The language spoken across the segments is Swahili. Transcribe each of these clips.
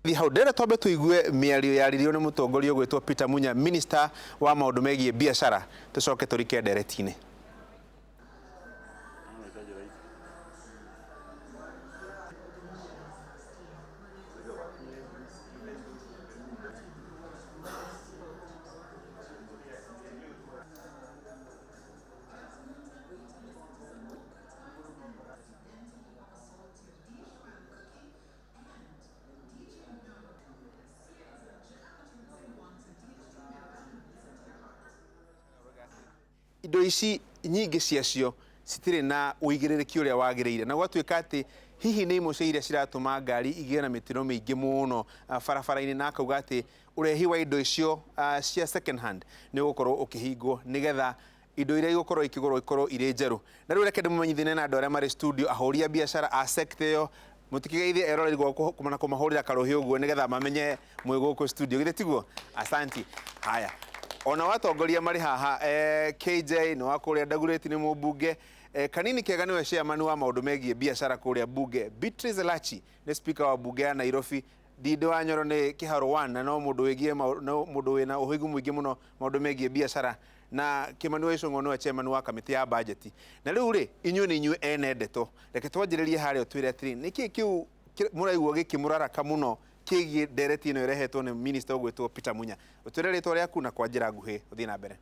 Thi hau ndĩrenda twambe tũigue mĩario yarĩrio nĩ mũtongoria ũgwĩtwo Peter Munya, minister wa maũndũ megiĩ biacara. Tũcoke tũrike ndereti-inĩ. Indo ici nyingĩ ciacio citirĩ na ũigĩrĩrĩki ũrĩa wagĩrĩire, na gwatuĩka atĩ hihi nĩ imwe cia iria ciratũma ngari igĩe na mĩtino mĩingĩ mũno barabara-inĩ, na akauga atĩ ũrehi wa indo icio cia second hand nĩ ũgũkorwo ũkĩhingwo nĩgetha indo iria igũkorwo ikĩgũrwo ikorwo irĩ njerũ. Na rĩu reke ndĩmũmenyithie na andũ arĩa marĩ studio, ahũri a biacara a sector ĩyo, mũtikigeithie eroreri gwa kũmahũrĩra karũhi ũguo nĩgetha mamenye mwĩ gũkũ studio, githĩ tiguo? Asanti. Haya, ona watongoria marĩ haha, KJ nĩ wa kũrĩa Dagoretti, nĩ mũmbunge, Kanini Kega nĩwe chairman wa maũndũ megiĩ biacara kũrĩa bunge, Beatrice Elachi nĩ speaker wa bunge ya Nairobi, Ndindũ wa Nyoro nĩ Kĩharo 1 na no mũndũ wĩna ũhĩgu mũingĩ mũno maũndũ megiĩ biacara, na Kimani wa Icũng'wa nĩwe chairman wa kamĩtĩ ya budget. Na rĩu rĩ, inyuĩ nĩ inyuĩ ene ndeto, reke twanjĩrĩrie harĩa twĩre atĩrĩ, nĩkĩ kĩu mũraigua gĩkĩmũraraka mũno kĩgiĩ ndereti ĩno ĩrehetwo nĩ minister ũgwĩtwo Peter Munya? Ũtwĩre rĩtwa rĩaku na kwa njĩra nguhĩ ũthiĩ na mbere.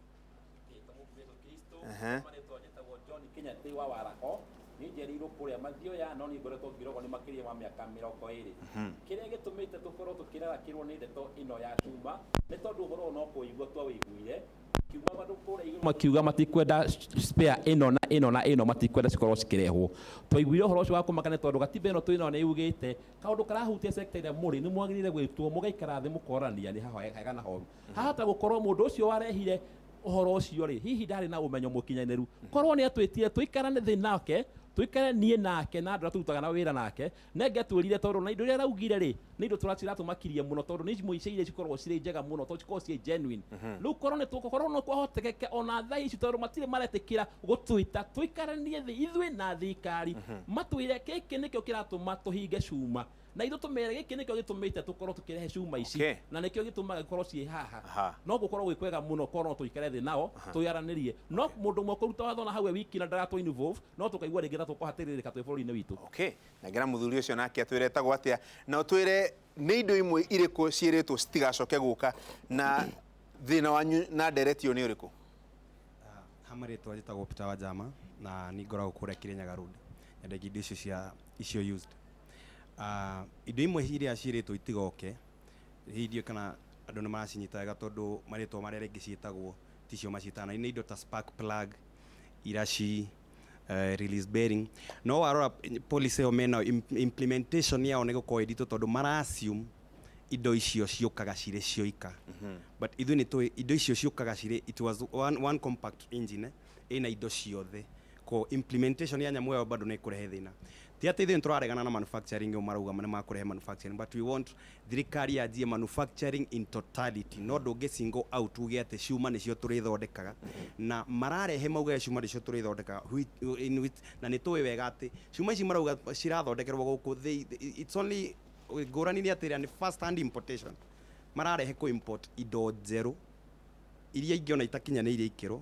Nĩ njerirwo kũrĩa Mathioya, no nĩ ngoretwo ngĩrogwo nĩ makĩria ma mĩaka 20. Kĩrĩa gĩtũmĩte tũkorwo tũkĩrarakĩrwo nĩ ndeto ĩno ya cuma nĩ tondũ ũhoro no kũigua twawĩiguire kiuga andũ kũrĩa igũrũ makiuga matikwenda spare ĩno na ĩno na ĩno matikwenda cikorwo cikĩrehwo. Twaiguire ũhoro ũcio wa kũmakania tondũ gatiba ĩno twĩna nĩ yugĩte kaũndũ karahutia sector ĩrĩa mũrĩ nĩ mwagĩrĩire gwĩtwo mũgaikara thĩ mũkorania nĩ haha hega na horu. Hahota gũkorwo mũndũ ũcio warehire ũhoro ũcio rĩ, hihi ndarĩ na ũmenyo mũkinyanĩru, korwo nĩ atwĩtire tũikarane thĩ nake, tũikare niĩ nake na andũ turutaga na wĩra nake, nenge twĩrire tondũ na indo iria araugire rĩ, nĩ indo tũratũmakirie mũno tondũ nĩ imwe iria cikoragwo cirĩ njega mũno tondũ cikoragwo cirĩ genuine. Rĩu korwo nĩ tũkorwo no kwahotekeke ona thaa ici tondũ matirĩ maretĩkĩra gũtwĩta tũikaranie thĩ ithuĩ na thirikari matwĩre gĩkĩ nĩkĩo kĩratũma tũhinge cuma, na ithuĩ tũmere gĩkĩ nĩkĩo gĩtũmĩte tũkorwo tũkĩrehe cuma ici, na nĩkĩo gĩtũmaga gĩkorwo ciĩ haha. No gũkorwo gwĩ kwega mũno korwo tũikare thĩ nao tũyaranĩrie, no mũndũ ũmwe kũruta watho na hau wiki na ndaratũ involve, no tũkaigua rĩngĩ tũkũhatĩrĩrĩka twĩ bũrũri-inĩ witũ. Na ngera mũthuri ũcio nake atwĩre etagwo atĩa, na ũtwĩre nĩ indo imwe irĩkũ ciĩrĩtwo citigacoke gũka, na thĩna wanyu na ndereti ĩyo nĩ ũrĩkũ? Hamarĩtwa njĩtagwo Peter Wanjama na nĩ ngoragwo kũrĩa Kirinyaga Road, nyendagia indo icio used. Indo imwe iria ciĩrĩtwo itigoke hihi kana andũ nĩ maracinyita wega tondũ marĩtwa marĩa rĩngĩ ciĩtagwo ticio macitana nĩ indo ta spark plug, iraci, release bearing. No warora policy ĩyo mena implementation yao nĩ gũkorwo ĩritũ tondũ mara-assume indo icio ciũkaga cirĩ cioika. But ithuĩ nĩ tũĩ indo icio ciũkaga cirĩ, it was one compact engine ĩna indo ciothe, ko implementation ya nyamũ ĩyo bado nĩ ĩkũrehe thĩna. Ti atĩ ithuĩ tũraregana na manufacturing ĩyo marauga nĩ makũrehe manufacturing, but we want thirikari yanjie manufacturing in totality, no ndũngĩ single out uge atĩ cuma nĩcio tũrĩthondekaga, na mararehe mauga cuma nĩcio tũrĩthondekaga, na nĩ tũĩ wega atĩ cuma ici marauga cirathondekerwo gũkũ, it's only ngũrani nĩ atĩ nĩ first hand importation, mararehe kũ import indo njerũ iria ingĩona itakinyanĩire ikĩro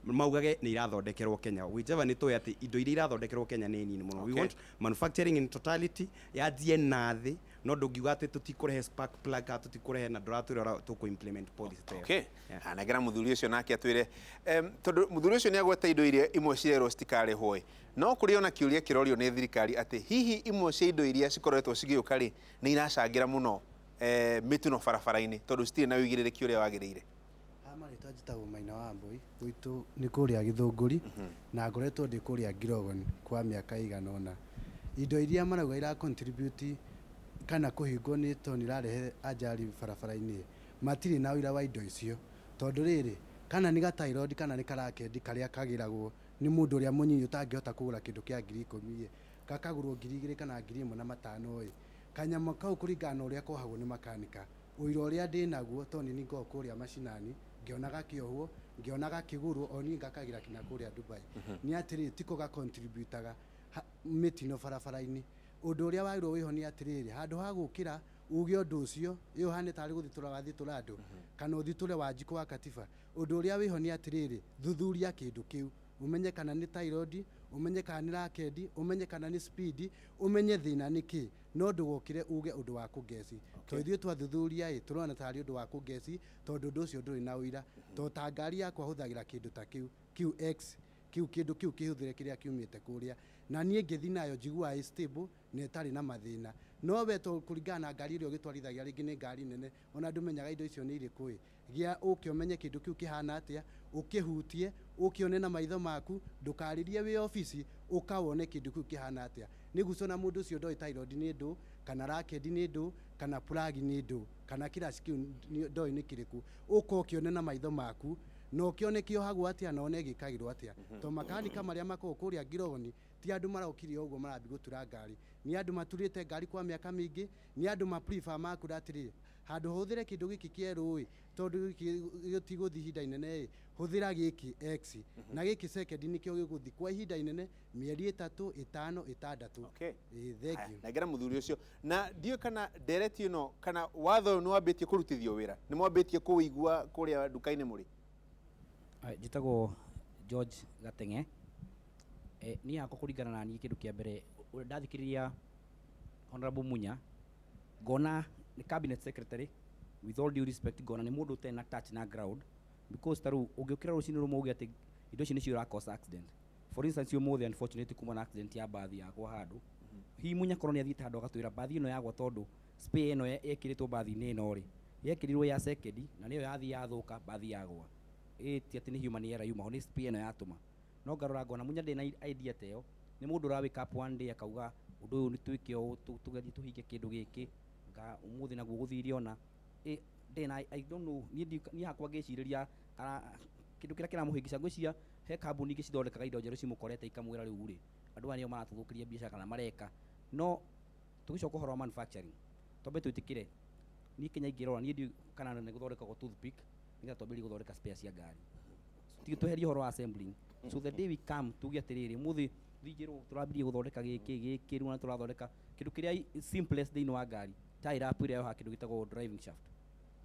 maugage nĩ irathondekerwo Kenya, whichever nĩ tũĩ atĩ indo iria irathondekerwo Kenya nĩ nini mũno. We want manufacturing in totality yanjie na thĩ, no ndũngiuga atĩ tũtikũrehe spark plug, tũtikũrehe na ndũratwĩra tũkũ implement policy ta ĩyo. Nagera mũthuri ũcio nake atwĩre, tondũ mũthuri ũcio nĩ agweta indo iria imwe cirerwo citikarehwo, no kũrĩ ona kĩũria kĩrorio nĩ thirikari atĩ hihi imwe cia indo iria cikoretwo cigĩũka rĩ nĩ iracangĩra mũno mĩtino barabara-inĩ tondũ citirĩ na ũigĩrĩrĩki ũrĩa wagĩrĩire. Marĩtwa njĩtagwo Maina wa Mbũi, gwitũ nĩ kũrĩa Gĩthũngũri na ngoretwo ndĩ kũrĩa Girogon kwa mĩaka ĩigana ũna. Indo iria marauga ira contribute kana kũhingwo nĩ tondũ nĩirarehe ajali barabara-inĩ, matirĩ na ũira wa indo icio tondũ rĩrĩ kana nĩ gatairodi kana nĩ karakendi karĩa kagĩragwo nĩ mũndũ ũrĩa mũnyinyi ũtangĩhota kũgũra kĩndũ kĩa 10,000 gakagũrwo 2,000 kana 1,500 kanyamũ kau kũringana na ũrĩa kohagwo nĩ makanika. Ũira ũrĩa ndĩ naguo tondũ nĩ ngoragwo kũrĩa macinani ngĩonaga kĩohwo ngĩonaga kĩgũrwo o niĩ ngakagira kinya kũrĩa Dubai, nĩ atĩrĩ tiko ga contributaga mĩtino barabara-inĩ. Ũndũ ũrĩa wagĩrĩirwo wĩho nĩ atĩrĩrĩ, handũ ha gũkĩra uge undu ucio yohane tari guthitũra wathitũra andu kana uthitũre Wanjikũ wa Katiba undu uria wiho ni atiriri thuthuria kindu kiu umenye kana ni thyroid umenye kana ni rakendi umenye kana ni speed umenye thina niki no ndugokire uge undu wa kugeci to ithuĩ twathuthuria turona tari undu wa kugeci tondu undu ucio nduri na uira to ta ngari yakwa huthagira kindu ta kiu QX kiu kindu kiu kihuthire kiria kiumite kuria na nie ngithi nayo njigua stable na itari na mathina no we to kuringana na ngari irio gitwarithagia ringi ni ngari nene ona ndumenyaga indo icio ni iriku gia uke umenye kindu kiu kihana atia ukihutie ukione na maitho maku ndukaririe wi ofisi ukawone kindu kiu kihana atia nigucona mundu ucio ndoi thyroid ni ndu kana rakendi ni ndu kana plug ni ndu kana kila siku ndoi ni kiriku uko ukione na maitho maku no kione kiohagwo atia na one gikagirwo atia to makanika maria mako kuria ngirogoni ti andu maraukiri uguo marambi gutura ngari ni andu maturite ngari kwa miaka mingi ni andu ma prefer makuratiri handu huthire kindu giki kieru tondu gitiguthi hinda inene huthira giki X na giki second nikio giguthi kwa hinda inene mieri 3 5 6 okay thank you na ngera muthuri ucio na dio kana direct ino kana watho ni wambitie kurutithio wira ni mwambitie kuigua kuria dukaini muri njitagwo George Gatenge ni yako kuringana na niĩ kĩndũ kĩa mbere ndathikĩrĩria Honorable Munya ngona ni cabinet secretary with all due respect ngona ni mũndũ ũtarĩ na touch na ground because taru ũngĩũkĩra rũcinĩ rũmwe ũge atĩ indo ici nĩcio irakosa accident for instance ũmũthĩ unfortunately kuma na accident ya bathi yakwa handũ hihi Munya korwo nĩ athiĩte handũ agatwĩra bathi ĩno yagwa tondũ spare ĩno yekĩrĩtwo bathi-inĩ ĩno rĩ yekĩrirwo ya second na nĩyo yathi yathũka bathi yagwa ti ati ni human error yuma ho ni spare ĩno yatũma no ngarora ngona Munya ndĩna idea teo ni mũndũ ũrawake up one day akauga ũndũ ũyũ nĩ twĩke ũũ tugethi tũhinge kĩndũ gĩkĩ nga ũmũthĩ naguo gũthire ona I don't know ni hakwa ngĩcirĩria kana kĩndũ kĩrĩa kĩramũhĩngica ngwĩciria he kambuni ingĩ cithondekaga indo njerũ cimukorete ikamwĩra rĩu rĩ andũ aya nĩo maratũthũkĩria biacara kana mareka no tũgĩcoka ũhoro wa manufacturing twambe twĩtĩkĩre ni Kenya ingĩrora ni kana nĩ gũthondekagwo toothpick nĩgetha twambĩrĩrie gũthondeka spare cia ngari tweherie ũhoro wa assembling so the day we come tuge atiriri muthi thijiro turabirie guthondeka giki rĩu na turathondeka kindu kiria simplest thĩinĩ wa ngari taira apu ĩrĩa yoha kindu gitagwo driving shaft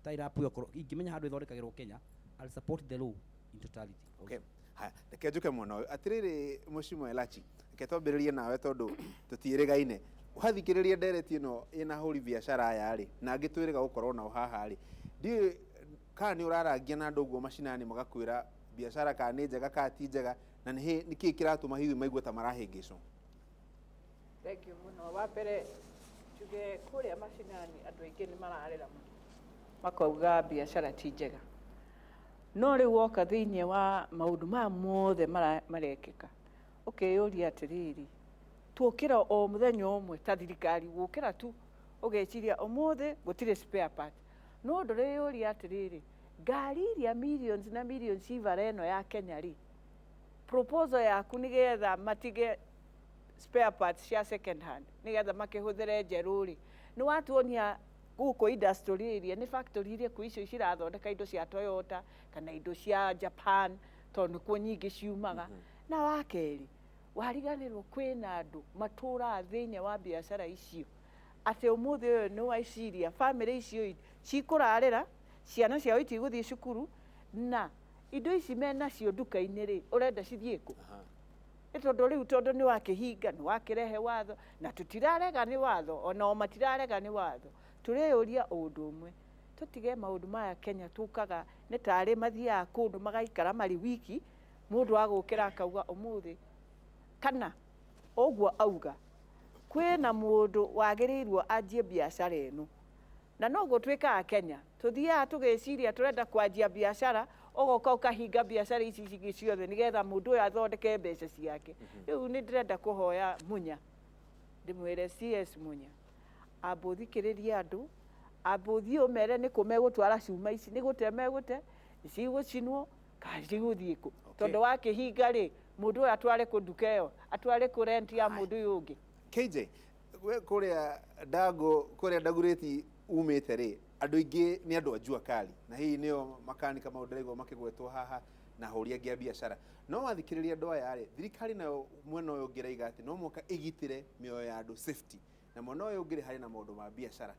taira apu ingĩmenya handũ ĩthondekagĩrwo Kenya I'll support the law in totality okay haya reke njuke muno atiriri Mheshimiwa Elachi reke twambĩrĩrie nawe tondu tutiĩrĩgaine ũhathikĩrĩria ndereti ĩno ĩna hũri biacara aya rĩ na ngĩtwĩrĩga gũkorwo na haha rĩ ndiĩ kana nĩ ũrarangia na andũ ũguo macinani magakwĩra biacara kana nĩ njega kana ti njega na nĩ kĩĩ kĩratũma hihi maigue ta marahĩngĩcwo thank you muno wa mbere tuge kuria macinani andũ aingĩ nĩ mararĩra makauga biacara ti njega no rĩu woka thĩinĩ wa maũndũ maya mothe marekĩka ũkeyũria atĩrĩrĩ tuokĩra o mũthenya ũmwe ta thirikari gũkĩra tu ũgeciria ũmũthĩ gũtirĩ spare part no ndũreyũria atĩrĩrĩ ngari iria millions na millions ivara ĩno ya Kenya rĩ proposal yaku nĩgetha matige spare parts cia second hand nĩgetha makĩhũthĩre njerũ rĩ nĩ watuonia gũkũ industry area nĩ factory iria kũ icio cirathondeka indo cia Toyota kana indo cia Japan tondũ kuo nyingĩ ciumaga na wakerĩ wariganĩrwo kwĩna andũ matũra thĩinĩ wa biacara icio atĩ ũmũthĩ ũyũ nĩ waiciria family icio cikũrarĩra ciana ciao itigũthiĩ cukuru na indo ici menacio nduka-inĩ rĩ ũrenda cithiĩ kũ ĩtondũ rĩu tondũ nĩ wakĩhinga nĩ wakĩrehe watho na tũtirarega nĩ watho ona o matirarega nĩ watho tũreyũria ũndũ ũmwe tũtige maũndũ maya Kenya tũkaga nĩ tarĩ mathiaga kũndũ magaikara marĩ wiki mũndũ agũkĩra akauga ũmũthĩ kana ũguo auga kwĩna mũndũ wagĩrĩirwo anjie biacara ĩno na no gũtuĩkaga Kenya tuthiaga tũgeciria tũrenda kwanjia biacara ũgoka ũkahinga biacara ici cingĩ ciothe nĩgetha mũndũ ũyũ athondeke mbeca ciake rĩu nĩ ndĩrenda kũhoya Munya ndĩmwĩre CS Munya ambũthikĩrĩrie andũ ambũthie ũmere nĩ kũ megũtwara cuma ici nĩ gũte megũte cigũcinwo kana cigũthiĩ kũ tondũ wakĩhinga rĩ mũndũ ũyũ atware kũ nduka ĩyo atware kũ rent ya mũndũ ũyũ ũngĩ KJ kuria Dago kuria Dagureti umite ri andu ingi ni andu ajua kali na hii nio makanika maunderego makigwetwo haha na hũri angĩ a biacara no wathikĩrĩria andũ aya rĩ thirikari nayo mwena ũyũ ũngĩraiga atĩ no mũhaka ĩgitĩre mĩoyo ya andũ safety na mwena ũyũ ũngĩ harĩ na maũndũ ma biacara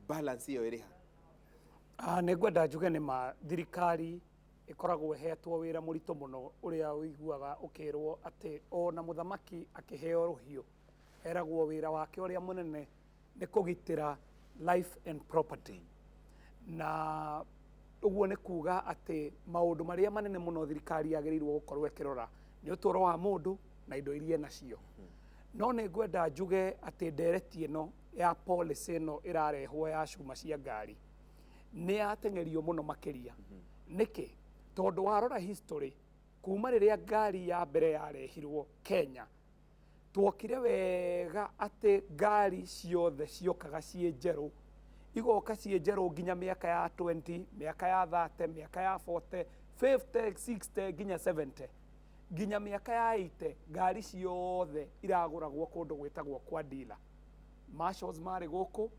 balance iyo iriha? Nĩ ngwenda njuge nĩ ma thirikari ĩkoragwo ĩhetwo wĩra mũritũ mũno ũrĩa ũiguaga ũkĩrwo atĩ ona mũthamaki akĩheo rũhiũ eragwo wĩra wake ũrĩa mũnene nĩ kũgitĩra life and property, na ũguo nĩ kuga atĩ maũndũ marĩa manene mũno thirikari yagĩrĩirwo gũkorwo ĩkĩrora nĩ ũtũũro wa mũndũ na indo iria nacio. No nĩ ngwenda njuge atĩ ndereti ĩno ya policy ĩno ĩrarehwo ya cuma cia ngari nĩ yateng'erio mũno makĩria. Nĩkĩ? Tondũ warora history kuma rĩrĩa ngari ya mbere yarehirwo Kenya, tuokire wega atĩ ngari ciothe ciokaga ciĩ njerũ, igoka ciĩ njerũ nginya mĩaka ya 20, mĩaka ya 30, mĩaka ya 40, 50, 60 nginya 70, nginya mĩaka ya 80, ngari ciothe iragũragwo kũndũ gwĩtagwo kwa dealer. Marshals marĩ gũkũ,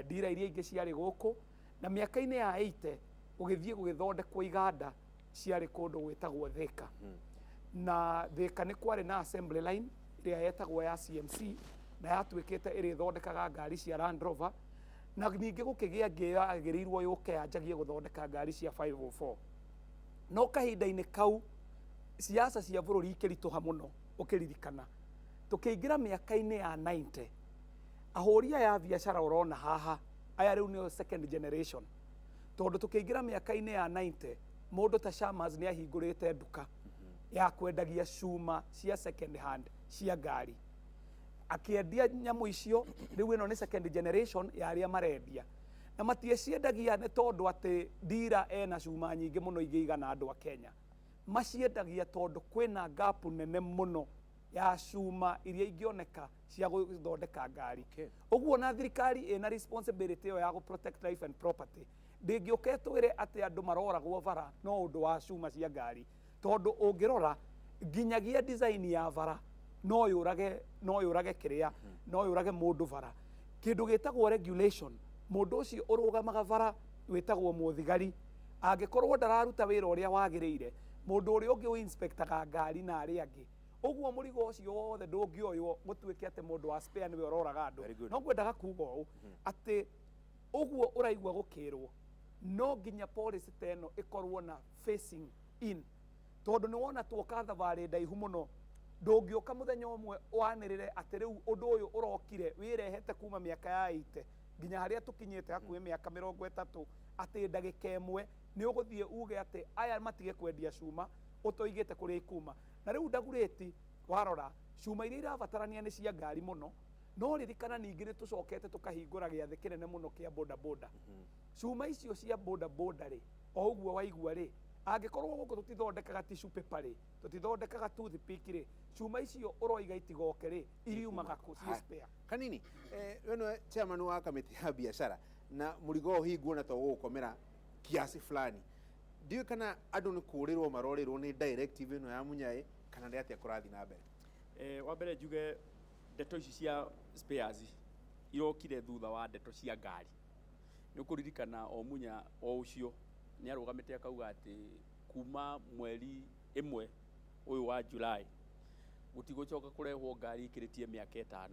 dealer iria ingĩ ciarĩ gũkũ, na mĩaka-inĩ ya 80 ũgĩthiĩ gũgĩthondekwo iganda ciarĩ kũndũ gwĩtagwo Thika. Na Thika nĩ kwarĩ na assembly line ĩrĩa yetagwo ya CMC na yatuĩkĩte ĩrĩthondekaga ngari cia Land Rover, na ningĩ gũkĩgĩa ngĩ yagĩrĩirwo yũke yanjagie gũthondeka ngari cia 504. No kahinda-inĩ kau siasa cia bũrũri ikĩritũha mũno ũkĩririkana. Tũkĩingĩra mĩaka-inĩ ya 90, ahũri aya a biacara ũrona haha, aya rĩu nĩo second generation. Tondũ tũkĩingĩra mĩaka-inĩ ya 90, mũndũ ta Shamas nĩ ahingũrĩte nduka ya kwendagia cuma cia second hand cia ngari. Akĩendia nyamũ icio, rĩu ĩno nĩ second generation ya arĩa marendia. Na matieciendagia nĩ tondũ atĩ dealer ena cuma nyingĩ mũno ingĩigana andũ a Kenya. Maciendagia tondũ kwĩna gap nene mũno ya cuma iria ingĩoneka cia gũthondeka ngari. Ũguo na thirikari ĩna responsibility ĩyo ya protect life and property. Ndĩngĩũka ĩtwĩre atĩ andũ maroragwo bara no ũndũ wa cuma cia ngari. Tondũ ũngĩrora nginyagia design ya bara no yũrage kĩrĩa, no yũrage mũndũ bara. Kĩndũ gĩtagwo regulation, mũndũ ũcio ũrũgamaga bara wĩtagwo mũthigari, angĩkorwo ndararuta wĩra ũrĩa wagĩrĩire, mũndũ ũrĩa ũngĩ ũinspectaga ngari na arĩa angĩ. Ũguo mũrigo ũcio wothe ndũngĩoywo gũtuĩke atĩ mũndũ wa spare nĩwe ũroraga andũ. No ngwendaga kuga ũũ atĩ ũguo ũraigua gũkĩrwo no nginya policy ta ĩno ĩkorwo na facing in. Tondũ nĩ wona tuoka thabarĩ ndaihu mũno, ndũngĩũka mũthenya ũmwe wanĩrĩre atĩ rĩu ũndũ ũyũ ũrokire wĩrehete kuma mĩaka ya 80 nginya harĩa tũkinyĩte hakuhĩ mĩaka 30, atĩ ndagĩka ĩmwe nĩ ũgũthiĩ uge atĩ aya matige kwendia cuma ũtoigĩte kũrĩa ikuma. Na rĩu ndagurĩti warora cuma iria irabatarania nĩ cia ngari mũno, no ririkana ningĩ nĩ tũcokete tũkahingũra gĩathĩ kĩnene mũno kĩa boda boda. Cuma icio cia boda boda rĩ, o ũguo waigua rĩ, angĩkorwo gũkũ tũtithondekaga tissue paper rĩ, tũtithondekaga toothpick rĩ, cuma icio ũroiga itigoke rĩ, iriumaga kũ cia spare. Kanini, weno chairman wa kamĩtĩ ya biacara na mũrigo ũhingwo na to gũkomera kiasi fulani. Ndiyo kana andũ nĩ kũrĩrwo marorĩrwo nĩ directive ĩno ya Munyai kana nĩ atĩa kũrathi na mbere? Wa mbere njuge ndeto ici cia spares irokire thutha wa ndeto cia ngari. Nĩ ũkũririkana o Munya o ũcio nĩ arũgamĩte akauga atĩ kuma mweri 1 ũyũ wa July gũtigũcoka kũrehwo ngari ikĩrĩtie mĩaka 5,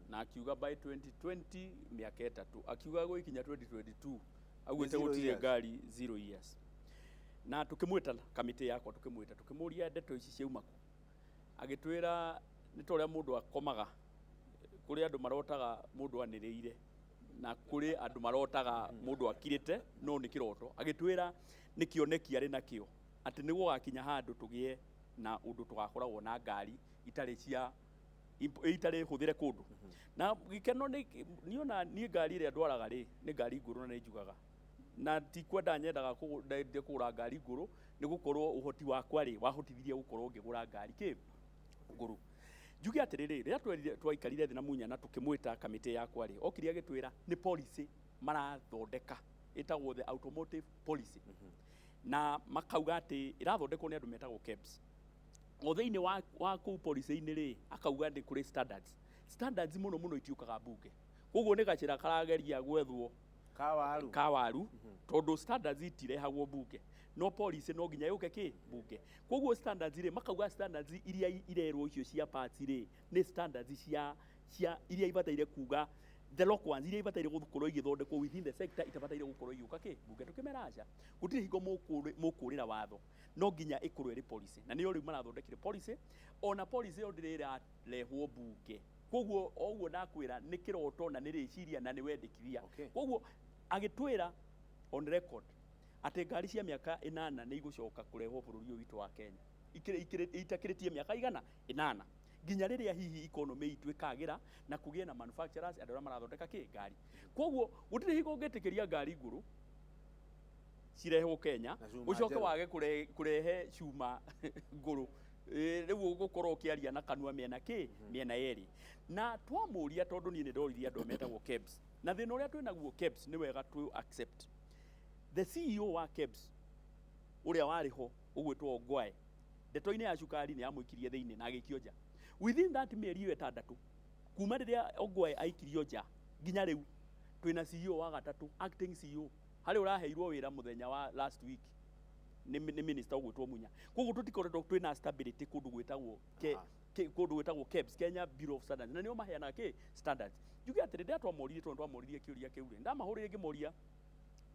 na akiuga by 2020 mĩaka 3, akiuga gũkinya 2022 augĩte gũtirĩ ngari 0 years. Na tukĩmwĩta kamĩtĩ yakwa tukĩmũria ndeto ici ciauma kũ, agĩtwĩra nĩ ta ũrĩa mũndũ akomaga, kũrĩ andũ marotaga mũndũ anĩrĩire na kũrĩ andũ marotaga mũndũ akirĩte no nĩ kĩroto. Agĩtwĩra nĩ kĩoneki arĩ nakĩo atĩ nĩ gũgakinya handũ tũgĩe na ũndũ tũgakoragwo na ngari itarĩ hũthĩre kũndũ. Na gĩkeno nĩ ona niĩ ngari ĩrĩa ndwaraga rĩ nĩ ngari ngũrũ na nĩ njugaga, na ti kwenda nyendaga kũgũra ngari ngũrũ nĩ gũkorwo ũhoti wakwa rĩ wahotithirie gũkorwo ngĩgũra ngari ngũrũ. Njuge atĩrĩrĩ, rĩrĩa twaikarire thĩ na Munya na tũkĩmwĩta kamĩtĩ yakwa rĩ, okire agĩtwĩra nĩ policy marathondeka ĩtagwo the automotive policy, na makauga atĩ ĩrathondekwo nĩ andũ metagwo KEBS. O thĩinĩ wa kũu policy-inĩ rĩ, akauga nĩ kũrĩ standards mũno itiũkaga mbunge. Koguo nĩ gacĩra karageria gwethwo kawaru tondũ standards itirehagwo mbunge, no policy no nginya yũke mbunge. Koguo standards rĩ, makauga standards iria irerwo icio cia parts rĩ nĩ standards cia iria ibataire kuga the local ones iria ibataire gukorwo igithondekwo within the sector itabataire gukorwo igiuka ki bunge tukimeraca gutire hingo mukurira watho no nginya ikorwo iri policy na niyo riu marathondekire policy ona policy yo ndirira rehwo bunge koguo oguo nakwira ni kiroto na ni riciria na ni wendekithia koguo agitwira on record ati ngari cia miaka 8 ni igucoka kurehwo bururi witu wa Kenya itakiritie miaka igana 8 nginya riria hihi economy itu ikagira na kugie na manufacturers andora marathondeka ki ngari koguo gutire higo ngetikiria ngari nguru cirehwo Kenya ucoke wage kurehe cuma nguru riu gukorwo ukiaria na kanua miena ki miena yeri na twamuria tondu ni ndoririe andu metagwo KEBS na thina uria twinaguo KEBS ni wega tu accept the CEO wa KEBS uria wariho ugwitwo Ongwae ndeto-ini ya cukari ni amwikirie thiini na agikio nja within that mieri iyo 6 kuma riria Ongwae aikirio nja nginya riu twina CEO wa gatatu acting CEO hari uraheirwo wira muthenya wa last week ni minister ugwitwo Munya koguo tutikoretwo twina stability kundu gwitagwo kundu gwitagwo KEBS Kenya Bureau of Standards na nio maheana ki standards juge atiri ndia twamoririe kiuria kiu ndamahurire ngimoria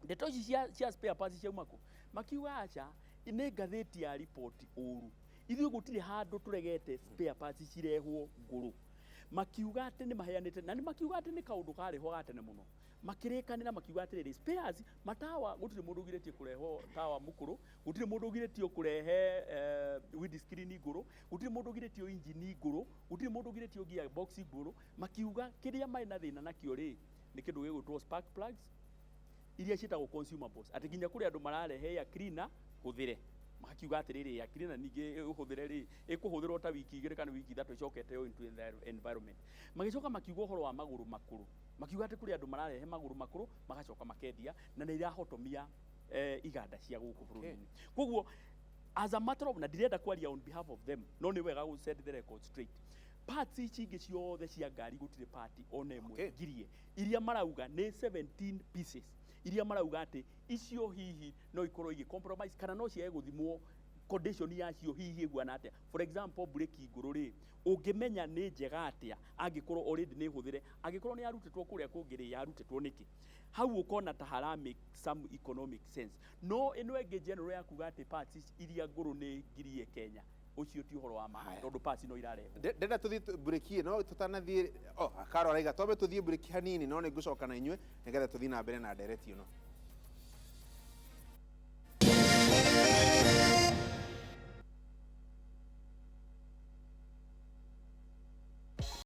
ndeto ici cia spare parts ciaumako makiuga acha ni ngatheti ya report uru ithuĩ gutire handu turegete spare parts cirehwo nguru makiuga ati ni maheanite na ni makiuga ati ni kaundu kariho gatene muno makirikanira makiuga ati spares matawa gutire mundu ugiretie kurehwo tawa mukuru gutire mundu ugiretio kurehe windscreen nguru gutire mundu ugiretio engine nguru gutire mundu ugiretio gearbox nguru makiuga kiria mai na thina nakio ri ni kindu gigutwo spark plugs iria cietagwo consumables ati nginya kuri andu mararehe ya cleaner huthire makiuga atiriri ya cleaner ningi uhuthire ri ikuhuthirwo ta wiki igiri kana wiki ithatu icokete yo into the environment magicoka makiuga uhoro wa maguru makuru makiuga ati kuri andu mararehe maguru makuru magacoka makendia na ni irahotomia iganda cia guku bururi-ini koguo as a matter of na direnda kwaria on behalf of them no ni wega go set the record straight parts ici ingi ciothe cia ngari gutire party ona imwe ngirie iria marauga ni 17 pieces iria marauga ati icio hihi no ikorwo igi compromise kana no ciage guthimwo condition yacio hihi igwana atia for example breki nguru ri ungimenya ni njega atia angikorwo already ni huthire angikorwo ni arutitwo kuria kungiri yarutitwo niki hau ukona ta hara make some economic sense no ino enge general ya kuga ati parts iria nguru ni ngirie Kenya ucio ti uhoro wa ma tondu parts no irarehe ndenda tuthie breki no tutanathie Karo araiga twambe tuthie breki hanini no ni ngucoka na inywe nigetha tuthie na mbere na direct ino